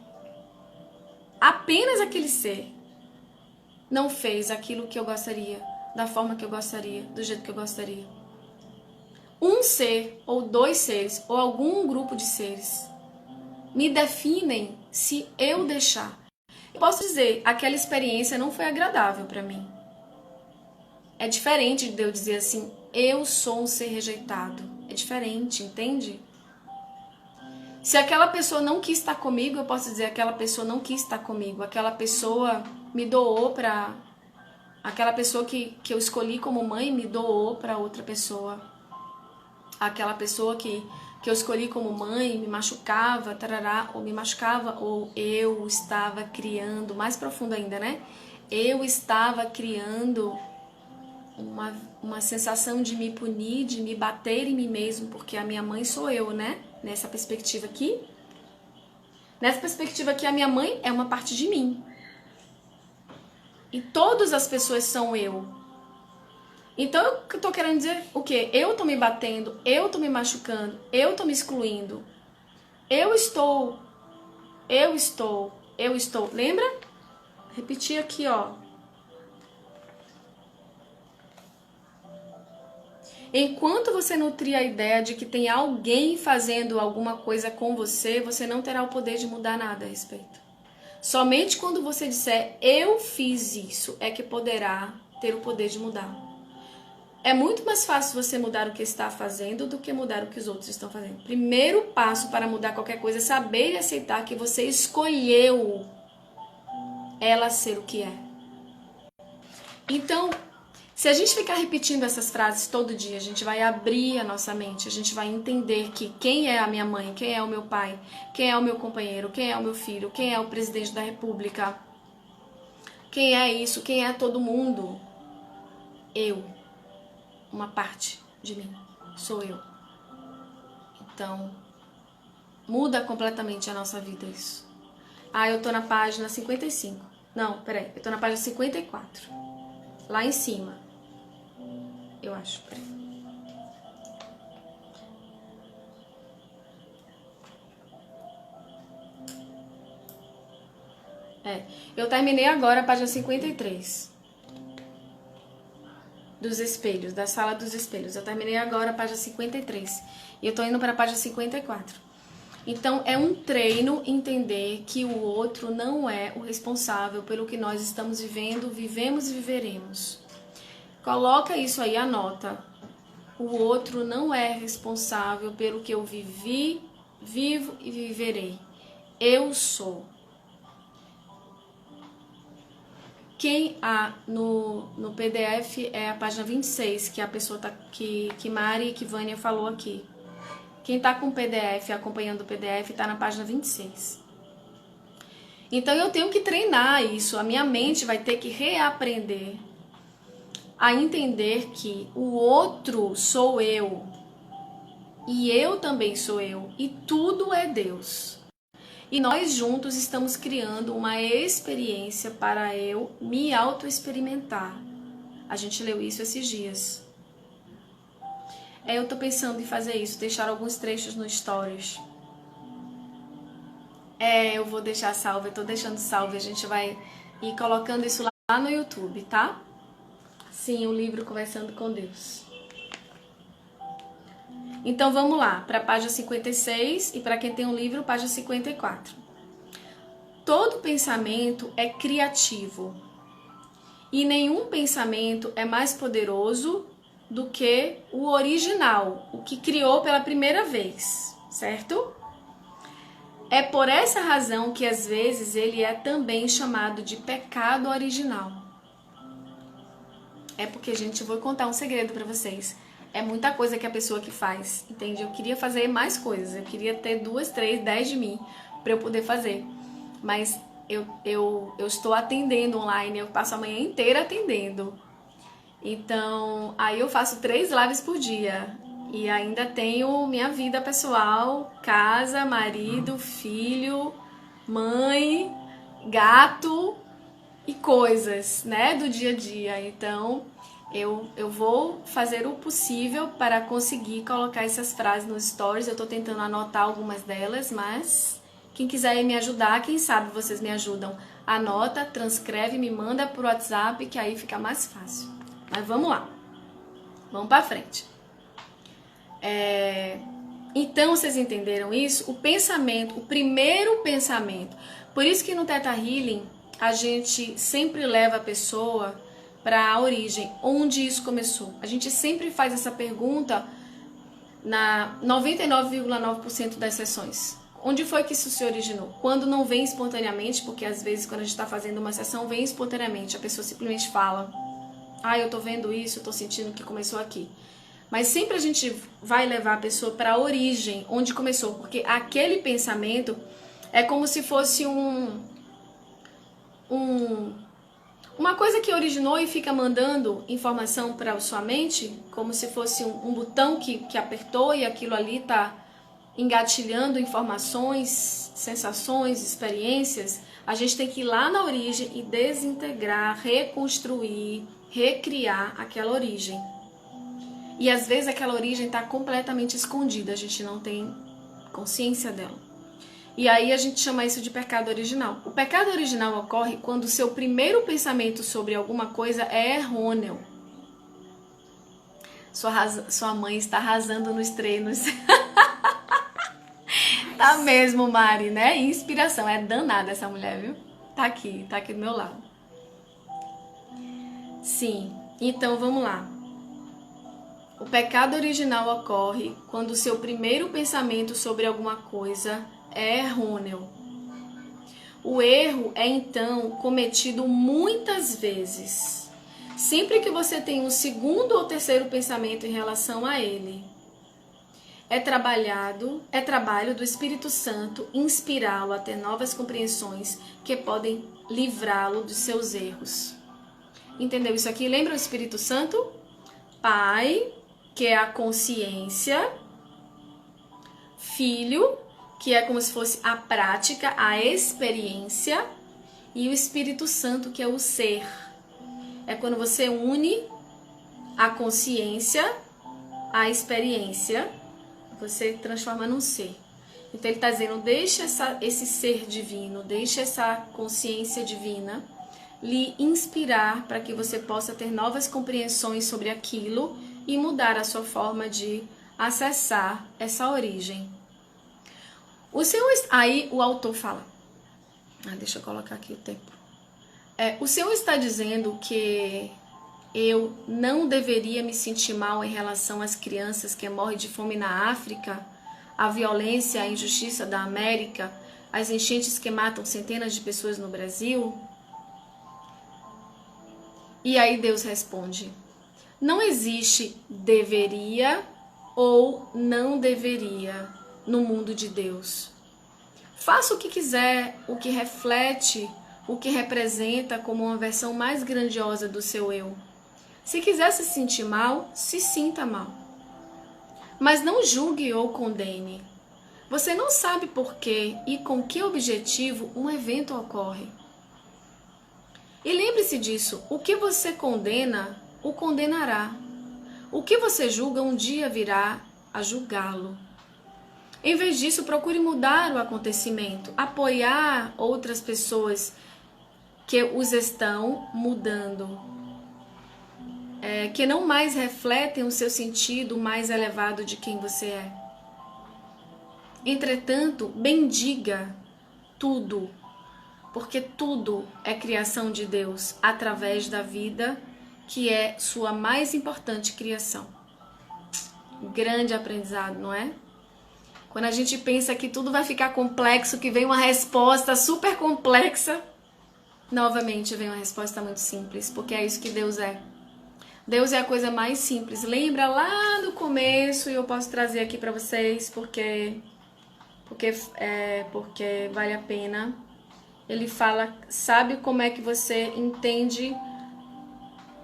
apenas aquele ser, não fez aquilo que eu gostaria, da forma que eu gostaria, do jeito que eu gostaria. Um ser, ou dois seres, ou algum grupo de seres, me definem se eu deixar. Eu posso dizer, aquela experiência não foi agradável para mim. É diferente de eu dizer assim, eu sou um ser rejeitado. É diferente, entende? Se aquela pessoa não quis estar comigo, eu posso dizer, aquela pessoa não quis estar comigo. Aquela pessoa me doou para... Aquela pessoa que eu escolhi como mãe me doou para outra pessoa. Aquela pessoa que eu escolhi como mãe me machucava, tarará, ou me machucava, ou eu estava criando, mais profundo ainda, né? Eu estava criando uma sensação de me punir, de me bater em mim mesmo, porque a minha mãe sou eu, né? Nessa perspectiva aqui. Nessa perspectiva aqui, a minha mãe é uma parte de mim. E todas as pessoas são eu. Então, eu tô querendo dizer o quê? Eu tô me batendo, eu tô me machucando, eu tô me excluindo. Eu estou. Lembra? Repetir aqui, ó. Enquanto você nutrir a ideia de que tem alguém fazendo alguma coisa com você, você não terá o poder de mudar nada a respeito. Somente quando você disser, eu fiz isso, é que poderá ter o poder de mudar. É muito mais fácil você mudar o que está fazendo do que mudar o que os outros estão fazendo. Primeiro passo para mudar qualquer coisa é saber e aceitar que você escolheu ela ser o que é. Então, se a gente ficar repetindo essas frases todo dia, a gente vai abrir a nossa mente, a gente vai entender que quem é a minha mãe, quem é o meu pai, quem é o meu companheiro, quem é o meu filho, quem é o presidente da república, quem é isso, quem é todo mundo. Eu. Uma parte de mim, sou eu. Então, muda completamente a nossa vida isso. Ah, eu tô na página 55. Não, peraí, eu tô na página 54. Lá em cima. Eu acho, peraí. Eu terminei agora a página 53. Dos espelhos, da sala dos espelhos. Eu terminei agora a página 53 e eu tô indo para a página 54. Então, é um treino entender que o outro não é o responsável pelo que nós estamos vivendo, vivemos e viveremos. Coloca isso aí, anota. O outro não é responsável pelo que eu vivi, vivo e viverei. Eu sou. Quem no PDF é a página 26, que a pessoa que Mari e que Vânia falou aqui. Quem tá com o PDF, acompanhando o PDF, tá na página 26. Então eu tenho que treinar isso, a minha mente vai ter que reaprender a entender que o outro sou eu e eu também sou eu e tudo é Deus. E nós juntos estamos criando uma experiência para eu me auto-experimentar. A gente leu isso esses dias. Eu tô pensando em fazer isso, deixar alguns trechos no Stories. Eu vou deixar salvo, eu tô deixando salvo. A gente vai ir colocando isso lá no YouTube, tá? Sim, o livro Conversando com Deus. Então vamos lá, para a página 56 e para quem tem um livro, página 54. Todo pensamento é criativo e nenhum pensamento é mais poderoso do que o original, o que criou pela primeira vez, certo? É por essa razão que às vezes ele é também chamado de pecado original. É porque, gente, eu vou contar um segredo para vocês. É muita coisa que a pessoa que faz, entende? Eu queria fazer mais coisas, eu queria ter 2, 3, 10 de mim para eu poder fazer. Mas eu estou atendendo online, eu passo a manhã inteira atendendo. Então, aí eu faço 3 lives por dia. E ainda tenho minha vida pessoal, casa, marido, filho, mãe, gato e coisas, né, do dia a dia. Então, eu vou fazer o possível para conseguir colocar essas frases nos stories. Eu tô tentando anotar algumas delas, mas quem quiser me ajudar, quem sabe vocês me ajudam. Anota, transcreve, me manda pro WhatsApp, que aí fica mais fácil. Mas vamos lá. Vamos para frente. Então, vocês entenderam isso? O pensamento, o primeiro pensamento. Por isso que no Theta Healing, a gente sempre leva a pessoa para a origem, onde isso começou. A gente sempre faz essa pergunta na 99,9% das sessões. Onde foi que isso se originou? Quando não vem espontaneamente, porque às vezes quando a gente está fazendo uma sessão, vem espontaneamente. A pessoa simplesmente fala, eu tô vendo isso, eu tô sentindo que começou aqui. Mas sempre a gente vai levar a pessoa para a origem, onde começou. Porque aquele pensamento é como se fosse uma coisa que originou e fica mandando informação para a sua mente, como se fosse um botão que apertou e aquilo ali está engatilhando informações, sensações, experiências. A gente tem que ir lá na origem e desintegrar, reconstruir, recriar aquela origem. E às vezes aquela origem está completamente escondida, a gente não tem consciência dela. E aí a gente chama isso de pecado original. O pecado original ocorre quando o seu primeiro pensamento sobre alguma coisa é errôneo. Sua mãe está arrasando nos treinos. Tá mesmo, Mari, né? Inspiração. É danada essa mulher, viu? Tá aqui do meu lado. Sim, então vamos lá. O pecado original ocorre quando o seu primeiro pensamento sobre alguma coisa é errôneo. O erro é então cometido muitas vezes. Sempre que você tem um segundo ou terceiro pensamento em relação a ele, é trabalho do Espírito Santo inspirá-lo a ter novas compreensões que podem livrá-lo dos seus erros. Entendeu isso aqui? Lembra o Espírito Santo? Pai, que é a consciência, Filho, que é como se fosse a prática, a experiência, e o Espírito Santo, que é o ser. É quando você une a consciência, a experiência, você transforma num ser. Então ele está dizendo, deixa esse ser divino, deixa essa consciência divina lhe inspirar para que você possa ter novas compreensões sobre aquilo e mudar a sua forma de acessar essa origem. Aí o autor fala, deixa eu colocar aqui o tempo. O Senhor está dizendo que eu não deveria me sentir mal em relação às crianças que morrem de fome na África, a violência, a injustiça da América, as enchentes que matam centenas de pessoas no Brasil? E aí Deus responde, não existe deveria ou não deveria no mundo de Deus. Faça o que quiser, o que reflete, o que representa como uma versão mais grandiosa do seu eu. Se quiser se sentir mal, se sinta mal. Mas não julgue ou condene. Você não sabe por quê e com que objetivo um evento ocorre. E lembre-se disso, o que você condena, o condenará. O que você julga um dia virá a julgá-lo. Em vez disso, procure mudar o acontecimento, apoiar outras pessoas que os estão mudando, que não mais refletem o seu sentido mais elevado de quem você é. Entretanto, bendiga tudo, porque tudo é criação de Deus através da vida, que é sua mais importante criação. Grande aprendizado, não é? Quando a gente pensa que tudo vai ficar complexo, que vem uma resposta super complexa, novamente vem uma resposta muito simples, porque é isso que Deus é. Deus é a coisa mais simples. Lembra lá no começo, e eu posso trazer aqui para vocês, porque vale a pena. Ele fala, sabe como é que você entende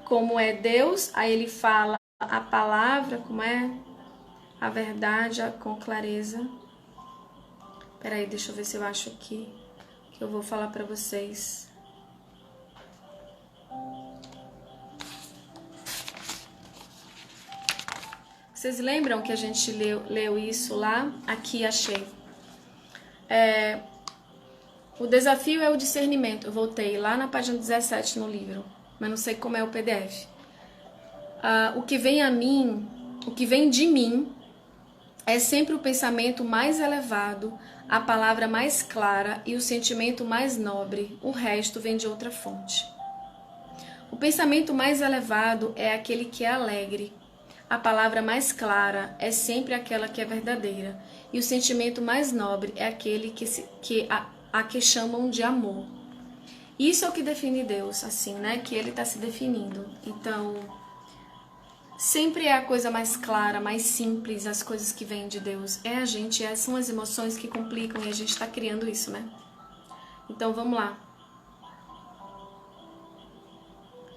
como é Deus? Aí ele fala a palavra, como é a verdade com clareza. Peraí, deixa eu ver se eu acho aqui, que eu vou falar para vocês. Vocês lembram que a gente leu isso lá? Aqui achei. O desafio é o discernimento. Eu voltei lá na página 17 no livro, mas não sei como é o PDF. O que vem a mim, o que vem de mim, é sempre o pensamento mais elevado, a palavra mais clara e o sentimento mais nobre. O resto vem de outra fonte. O pensamento mais elevado é aquele que é alegre. A palavra mais clara é sempre aquela que é verdadeira. E o sentimento mais nobre é aquele que chamam de amor. Isso é o que define Deus, assim, né? Que ele está se definindo. Então, sempre é a coisa mais clara, mais simples, as coisas que vêm de Deus. É a gente, são as emoções que complicam e a gente está criando isso, né? Então, vamos lá.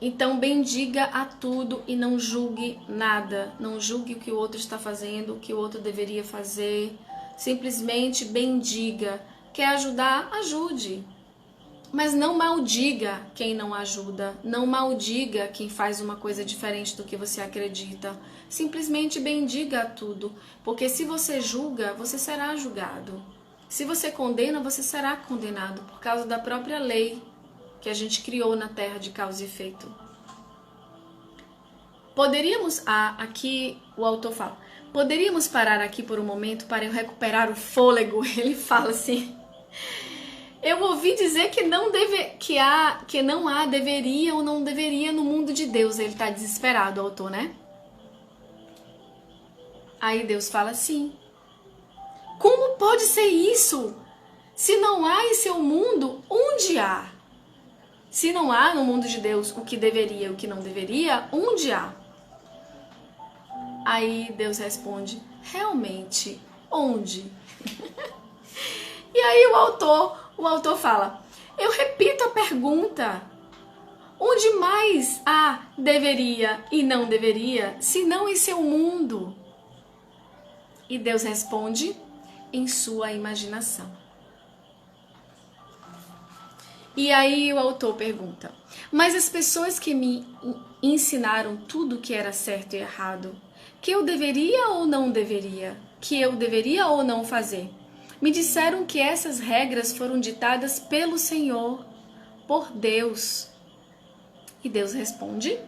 Então, bendiga a tudo e não julgue nada. Não julgue o que o outro está fazendo, o que o outro deveria fazer. Simplesmente bendiga. Quer ajudar? Ajude. Mas não maldiga quem não ajuda. Não maldiga quem faz uma coisa diferente do que você acredita. Simplesmente bendiga a tudo. Porque se você julga, você será julgado. Se você condena, você será condenado por causa da própria lei que a gente criou na Terra de causa e efeito. Poderíamos, aqui o autor fala, poderíamos parar aqui por um momento para eu recuperar o fôlego. Ele fala assim, eu ouvi dizer que não há deveria ou não deveria no mundo de Deus. Ele está desesperado, o autor, né? Aí Deus fala assim, como pode ser isso? Se não há em seu mundo, onde há? Se não há no mundo de Deus o que deveria e o que não deveria, onde há? Aí Deus responde, realmente, onde? E aí o autor fala, eu repito a pergunta, onde mais há deveria e não deveria, se não em seu mundo? E Deus responde, em sua imaginação. E aí o autor pergunta, mas as pessoas que me ensinaram tudo que era certo e errado, que eu deveria ou não deveria, que eu deveria ou não fazer, me disseram que essas regras foram ditadas pelo Senhor, por Deus. E Deus responde,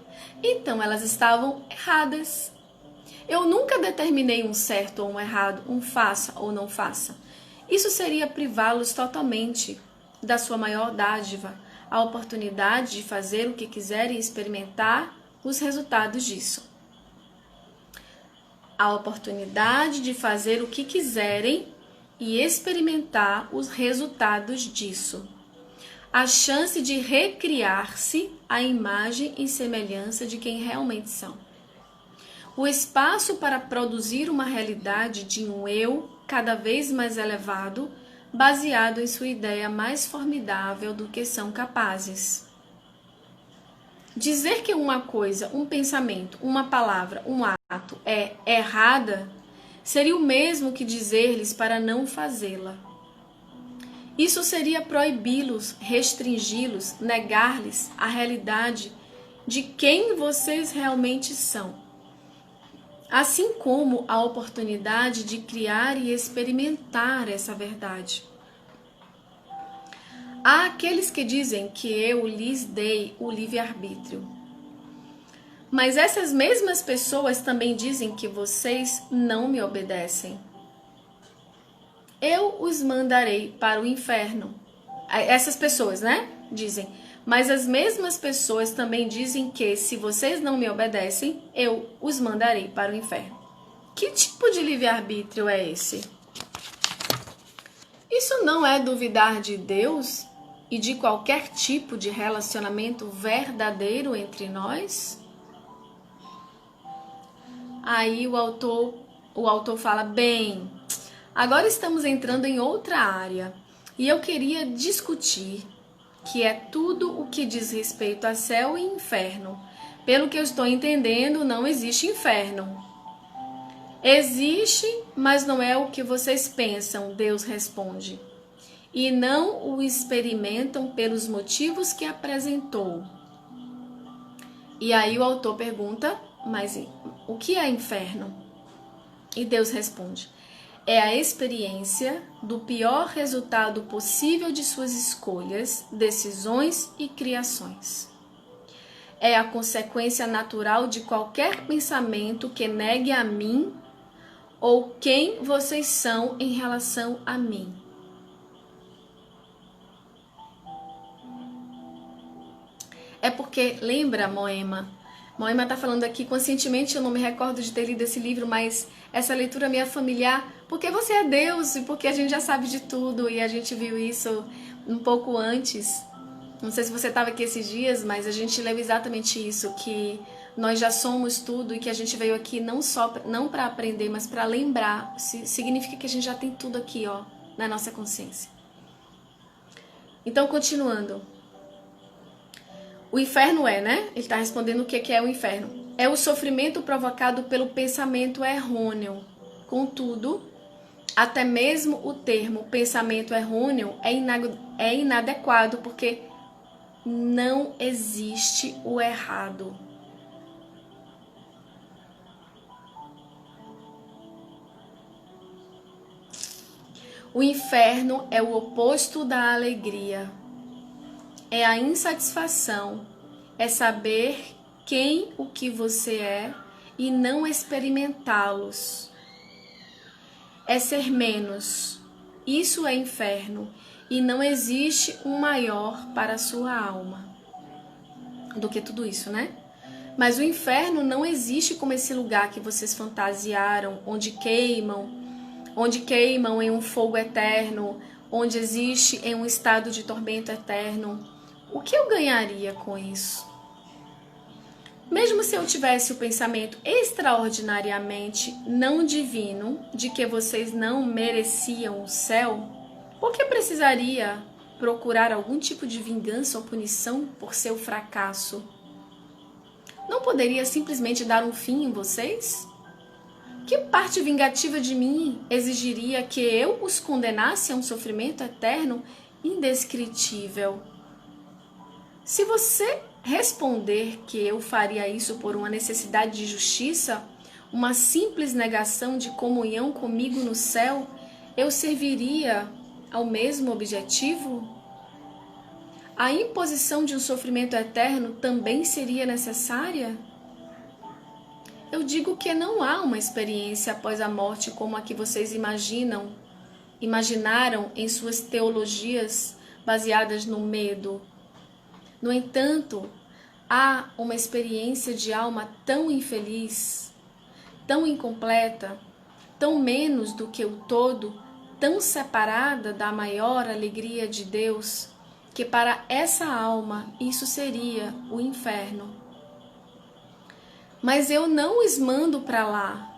então elas estavam erradas. Eu nunca determinei um certo ou um errado, um faça ou não faça. Isso seria privá-los totalmente da sua maior dádiva, a oportunidade de fazer o que quiserem e experimentar os resultados disso. A oportunidade de fazer o que quiserem e experimentar os resultados disso. A chance de recriar-se à imagem e semelhança de quem realmente são. O espaço para produzir uma realidade de um eu cada vez mais elevado, baseado em sua ideia mais formidável do que são capazes. Dizer que uma coisa, um pensamento, uma palavra, um ato é errada seria o mesmo que dizer-lhes para não fazê-la. Isso seria proibi-los, restringi-los, negar-lhes a realidade de quem vocês realmente são, assim como a oportunidade de criar e experimentar essa verdade. Há aqueles que dizem que eu lhes dei o livre-arbítrio. Mas essas mesmas pessoas também dizem que vocês não me obedecem. Eu os mandarei para o inferno. Essas pessoas, né? Dizem. Mas as mesmas pessoas também dizem que se vocês não me obedecem, eu os mandarei para o inferno. Que tipo de livre-arbítrio é esse? Isso não é duvidar de Deus e de qualquer tipo de relacionamento verdadeiro entre nós? Aí o autor fala, bem, agora estamos entrando em outra área e eu queria discutir que é tudo o que diz respeito a céu e inferno. Pelo que eu estou entendendo, não existe inferno. Existe, mas não é o que vocês pensam, Deus responde. E não o experimentam pelos motivos que apresentou. E aí o autor pergunta, mas o que é inferno? E Deus responde, é a experiência do pior resultado possível de suas escolhas, decisões e criações. É a consequência natural de qualquer pensamento que negue a mim ou quem vocês são em relação a mim. É porque, lembra, Moema? Moema está falando aqui, conscientemente eu não me recordo de ter lido esse livro, mas essa leitura me é familiar, porque você é Deus e porque a gente já sabe de tudo e a gente viu isso um pouco antes. Não sei se você estava aqui esses dias, mas a gente leu exatamente isso, que nós já somos tudo e que a gente veio aqui não para aprender, mas para lembrar. Significa que a gente já tem tudo aqui, ó, na nossa consciência. Então, continuando. O inferno é, né? Ele está respondendo o que é o inferno. É o sofrimento provocado pelo pensamento errôneo. Contudo, até mesmo o termo pensamento errôneo é inadequado, porque não existe o errado. O inferno é o oposto da alegria. É a insatisfação, é saber quem o que você é e não experimentá-los. É ser menos. Isso é inferno e não existe um maior para a sua alma do que tudo isso, né? Mas o inferno não existe como esse lugar que vocês fantasiaram, onde queimam em um fogo eterno, onde existe em um estado de tormento eterno. O que eu ganharia com isso? Mesmo se eu tivesse o pensamento extraordinariamente não divino de que vocês não mereciam o céu, por que precisaria procurar algum tipo de vingança ou punição por seu fracasso? Não poderia simplesmente dar um fim em vocês? Que parte vingativa de mim exigiria que eu os condenasse a um sofrimento eterno indescritível? Se você responder que eu faria isso por uma necessidade de justiça, uma simples negação de comunhão comigo no céu, eu serviria ao mesmo objetivo? A imposição de um sofrimento eterno também seria necessária? Eu digo que não há uma experiência após a morte como a que vocês imaginaram em suas teologias baseadas no medo. No entanto, há uma experiência de alma tão infeliz, tão incompleta, tão menos do que o todo, tão separada da maior alegria de Deus, que para essa alma isso seria o inferno. Mas eu não os mando para lá,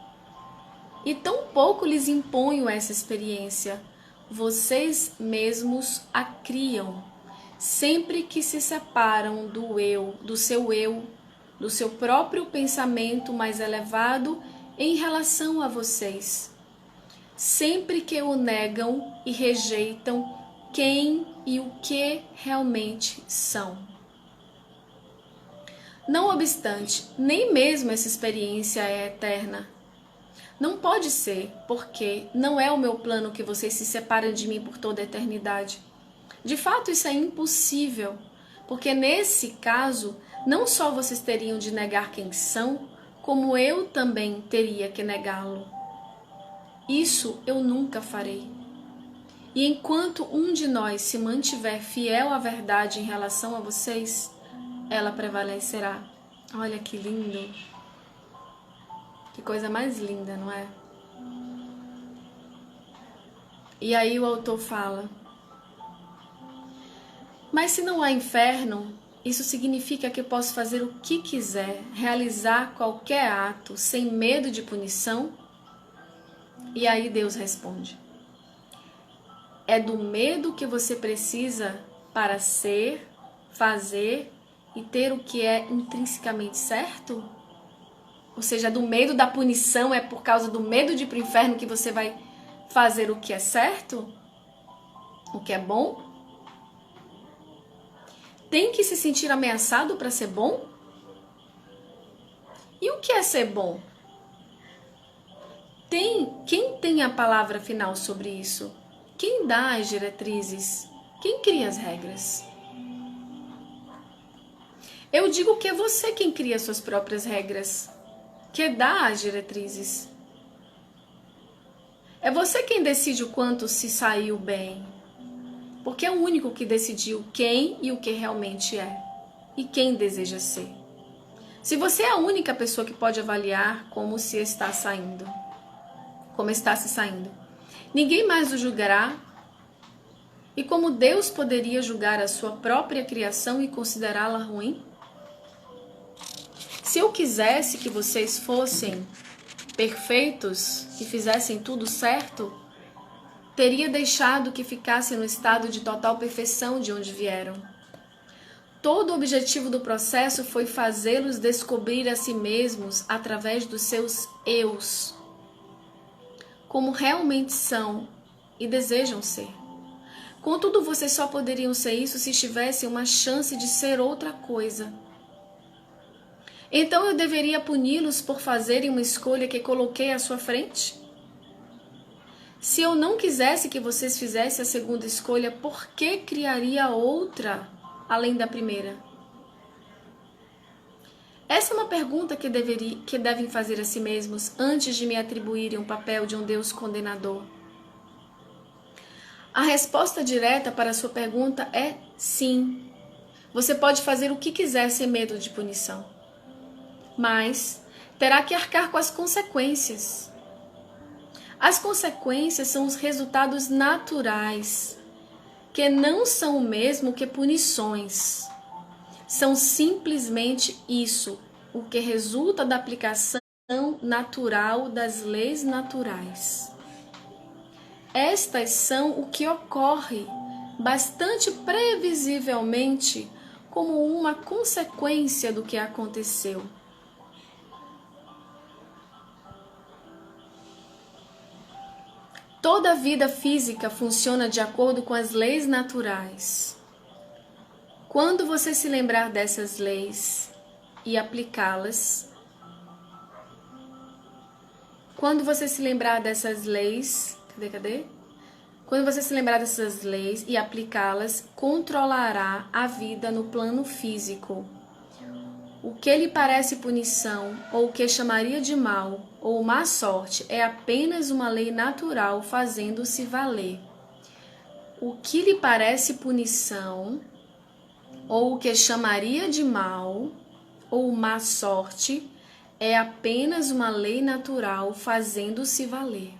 e tão pouco lhes imponho essa experiência, vocês mesmos a criam. Sempre que se separam do seu próprio pensamento mais elevado em relação a vocês. Sempre que o negam e rejeitam quem e o que realmente são. Não obstante, nem mesmo essa experiência é eterna. Não pode ser, porque não é o meu plano que vocês se separem de mim por toda a eternidade. De fato, isso é impossível, porque nesse caso, não só vocês teriam de negar quem são, como eu também teria que negá-lo. Isso eu nunca farei. E enquanto um de nós se mantiver fiel à verdade em relação a vocês, ela prevalecerá. Olha que lindo. Que coisa mais linda, não é? E aí o autor fala: mas se não há inferno, isso significa que eu posso fazer o que quiser, realizar qualquer ato sem medo de punição? E aí Deus responde: é do medo que você precisa para ser, fazer e ter o que é intrinsecamente certo? Ou seja, do medo da punição, é por causa do medo de ir para o inferno que você vai fazer o que é certo? O que é bom? Tem que se sentir ameaçado para ser bom? E o que é ser bom? Quem tem a palavra final sobre isso? Quem dá as diretrizes? Quem cria as regras? Eu digo que é você quem cria suas próprias regras, que dá as diretrizes. É você quem decide o quanto se saiu bem, porque é o único que decidiu quem e o que realmente é, e quem deseja ser. Se você é a única pessoa que pode avaliar como se está saindo, como está se saindo, ninguém mais o julgará. E como Deus poderia julgar a sua própria criação e considerá-la ruim? Se eu quisesse que vocês fossem perfeitos e fizessem tudo certo, teria deixado que ficassem no estado de total perfeição de onde vieram. Todo o objetivo do processo foi fazê-los descobrir a si mesmos através dos seus eus, como realmente são e desejam ser. Contudo, vocês só poderiam ser isso se tivessem uma chance de ser outra coisa. Então eu deveria puni-los por fazerem uma escolha que coloquei à sua frente? Se eu não quisesse que vocês fizessem a segunda escolha, por que criaria outra além da primeira? Essa é uma pergunta que devem fazer a si mesmos antes de me atribuírem o papel de um Deus condenador. A resposta direta para a sua pergunta é sim. Você pode fazer o que quiser sem medo de punição, mas terá que arcar com as consequências. As consequências são os resultados naturais, que não são o mesmo que punições. São simplesmente isso, o que resulta da aplicação natural das leis naturais. Estas são o que ocorre bastante previsivelmente como uma consequência do que aconteceu. Toda a vida física funciona de acordo com as leis naturais. Quando você se lembrar dessas leis e aplicá-las, quando você se lembrar dessas leis, Quando você se lembrar dessas leis e aplicá-las, controlará a vida no plano físico. O que lhe parece punição, ou o que chamaria de mal, ou má sorte, é apenas uma lei natural fazendo-se valer. O que lhe parece punição, ou o que chamaria de mal, ou má sorte, é apenas uma lei natural fazendo-se valer.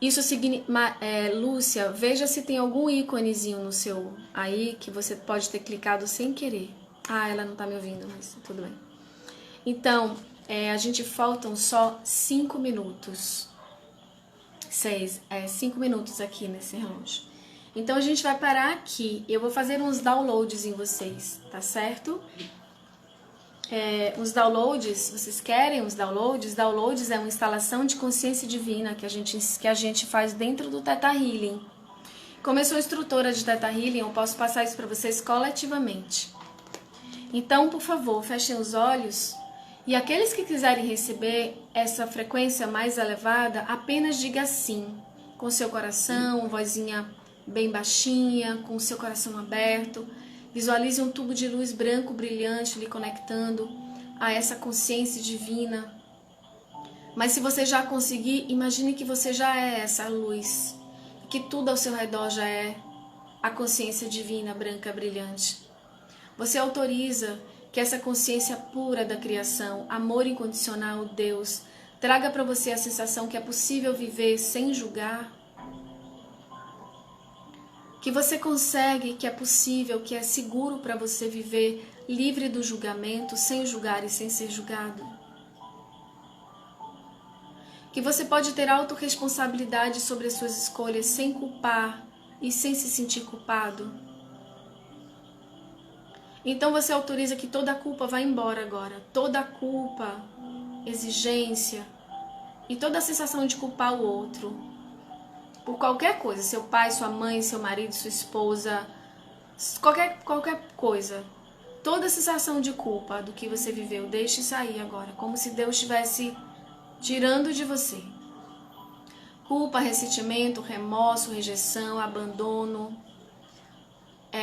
Isso significa, Lúcia, veja se tem algum íconezinho no seu aí que você pode ter clicado sem querer. Ah, ela não tá me ouvindo, mas tudo bem. Então, a gente faltam só 5 minutos. 6, 5 minutos aqui nesse relógio. Então a gente vai parar aqui. Eu vou fazer uns downloads em vocês, tá certo? Os downloads, vocês querem os downloads? Downloads é uma instalação de consciência divina que a gente faz dentro do Theta Healing. Como eu sou instrutora de Theta Healing, eu posso passar isso para vocês coletivamente. Então, por favor, fechem os olhos e aqueles que quiserem receber essa frequência mais elevada, apenas diga sim, com seu coração, vozinha bem baixinha, com o seu coração aberto. Visualize um tubo de luz branco brilhante lhe conectando a essa consciência divina. Mas se você já conseguir, imagine que você já é essa luz, que tudo ao seu redor já é a consciência divina, branca, brilhante. Você autoriza que essa consciência pura da criação, amor incondicional, Deus, traga para você a sensação que é possível viver sem julgar, que você consegue, que é possível, que é seguro para você viver livre do julgamento, sem julgar e sem ser julgado. Que você pode ter autorresponsabilidade sobre as suas escolhas sem culpar e sem se sentir culpado. Então você autoriza que toda a culpa vá embora agora. Toda a culpa, exigência e toda a sensação de culpar o outro. Por qualquer coisa, seu pai, sua mãe, seu marido, sua esposa, qualquer coisa. Toda a sensação de culpa do que você viveu, deixe sair agora, como se Deus estivesse tirando de você. Culpa, ressentimento, remorso, rejeição, abandono,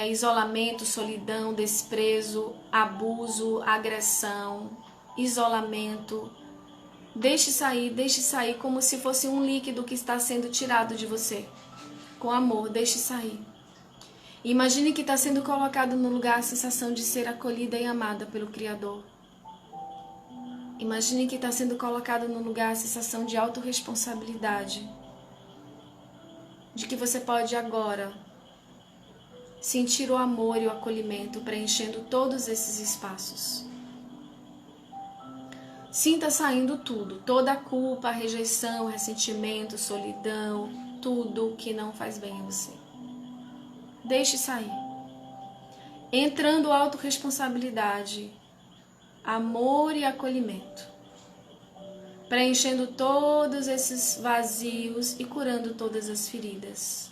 isolamento, solidão, desprezo, abuso, agressão, isolamento. Deixe sair como se fosse um líquido que está sendo tirado de você. Com amor, deixe sair. Imagine que está sendo colocado no lugar a sensação de ser acolhida e amada pelo Criador. Imagine que está sendo colocado no lugar a sensação de autorresponsabilidade. De que você pode agora sentir o amor e o acolhimento preenchendo todos esses espaços. Sinta saindo tudo, toda a culpa, a rejeição, ressentimento, solidão, tudo que não faz bem a você. Deixe sair. Entrando autorresponsabilidade, amor e acolhimento. Preenchendo todos esses vazios e curando todas as feridas.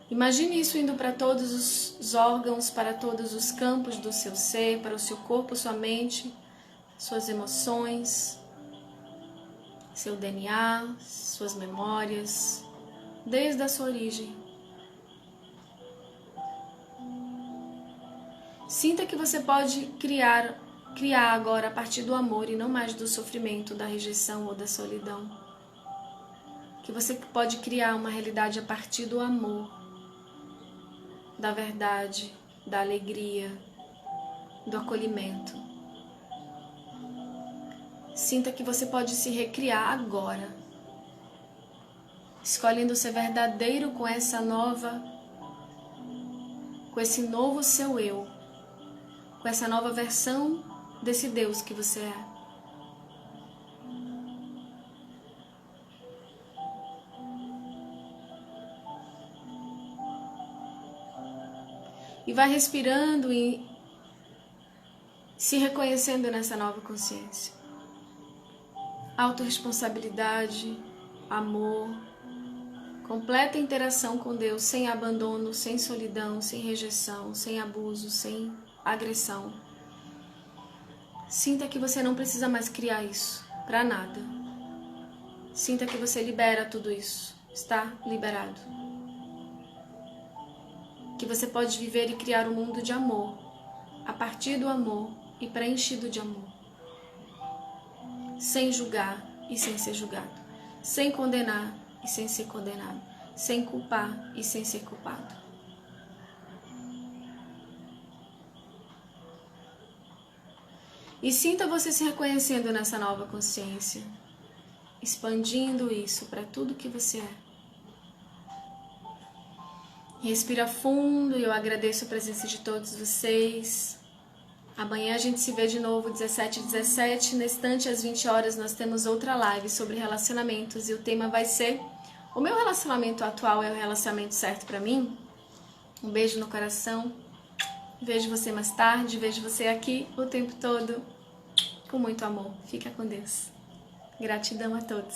Imagine isso indo para todos os órgãos, para todos os campos do seu ser, para o seu corpo, sua mente, suas emoções, seu DNA, suas memórias, desde a sua origem. Sinta que você pode criar agora a partir do amor e não mais do sofrimento, da rejeição ou da solidão. Que você pode criar uma realidade a partir do amor, da verdade, da alegria, do acolhimento. Sinta que você pode se recriar agora, escolhendo ser verdadeiro com esse novo seu eu, com essa nova versão desse Deus que você é. E vai respirando e se reconhecendo nessa nova consciência. Autorresponsabilidade, amor, completa interação com Deus, sem abandono, sem solidão, sem rejeição, sem abuso, sem agressão. Sinta que você não precisa mais criar isso para nada. Sinta que você libera tudo isso. Está liberado. Que você pode viver e criar um mundo de amor, a partir do amor e preenchido de amor. Sem julgar e sem ser julgado. Sem condenar e sem ser condenado. Sem culpar e sem ser culpado. E sinta você se reconhecendo nessa nova consciência, expandindo isso para tudo que você é. Respira fundo e eu agradeço a presença de todos vocês. Amanhã a gente se vê de novo, 17h17. Na estante, às 20 horas, nós temos outra live sobre relacionamentos. E o tema vai ser: o meu relacionamento atual é o relacionamento certo pra mim? Um beijo no coração. Vejo você mais tarde. Vejo você aqui o tempo todo. Com muito amor. Fica com Deus. Gratidão a todos.